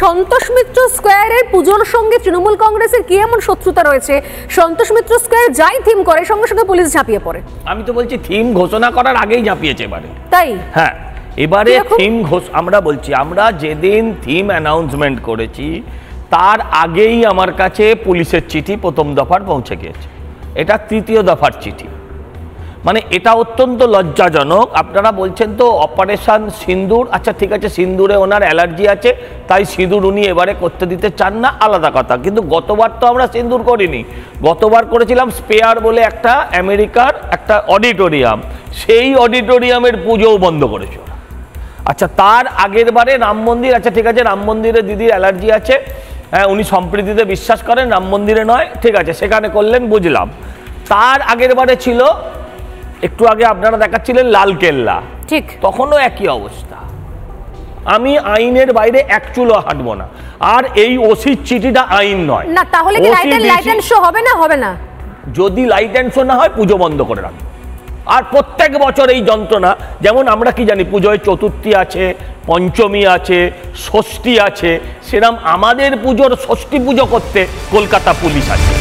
সন্তোষ মিত্র স্কোয়ারের পুজোর সঙ্গে তৃণমূল কংগ্রেসের কি এমন শত্রুতা রয়েছে? সন্তোষ মিত্র স্কোয়ার যাই থিম করে সঙ্গে সঙ্গে পুলিশ ঝাঁপিয়ে পড়ে। আমি তো বলছি থিম ঘোষণা করার আগেই ঝাঁপিয়েছে এবারে। তাই? হ্যাঁ, এবারে থিম আমরা বলছি, আমরা যেদিন থিম অ্যানাউন্সমেন্ট করেছি তার আগেই আমার কাছে পুলিশের চিঠি প্রথম দফার পৌঁছে গিয়েছে। এটা তৃতীয় দফার চিঠি। মানে এটা অত্যন্ত লজ্জাজনক। আপনারা বলছেন তো অপারেশন সিন্দুর, আচ্ছা ঠিক আছে, সিন্দুরে ওনার অ্যালার্জি আছে তাই সিঁদুর উনি এবারে করতে দিতে চান না, আলাদা কথা। কিন্তু গতবার তো আমরা সিন্দুর করিনি, গতবার করেছিলাম স্পেয়ার বলে একটা আমেরিকার একটা অডিটোরিয়াম, সেই অডিটোরিয়ামের পুজোও বন্ধ করেছে। আচ্ছা, তার আগের বারে রাম মন্দির, আচ্ছা ঠিক আছে, রাম মন্দিরে দিদির অ্যালার্জি আছে, হ্যাঁ উনি সম্প্রীতিতে বিশ্বাস করেন, রাম মন্দিরে নয়, ঠিক আছে সেখানে করলেন, বুঝলাম। তার আগের বারে ছিল, একটু আগে আপনারা দেখাচ্ছিলেন লালকেল্লা, ঠিক তখনও একই অবস্থা। আমি আইনের বাইরে এক চুলো হাঁটবো না। আর এই ওসির চিঠিটা আইন নয় না, তাহলে কি লাইট এন্ড শো হবে না? হবে না। যদি লাইট এন্ড শো না হয় পুজো বন্ধ করে রাখবো। আর প্রত্যেক বছর এই যন্ত্রণা, যেমন আমরা কি জানি পুজোয় চতুর্থী আছে, পঞ্চমী আছে, ষষ্ঠী আছে, সেরকম আমাদের পুজোর ষষ্ঠী পুজো করতে কলকাতা পুলিশ আছে।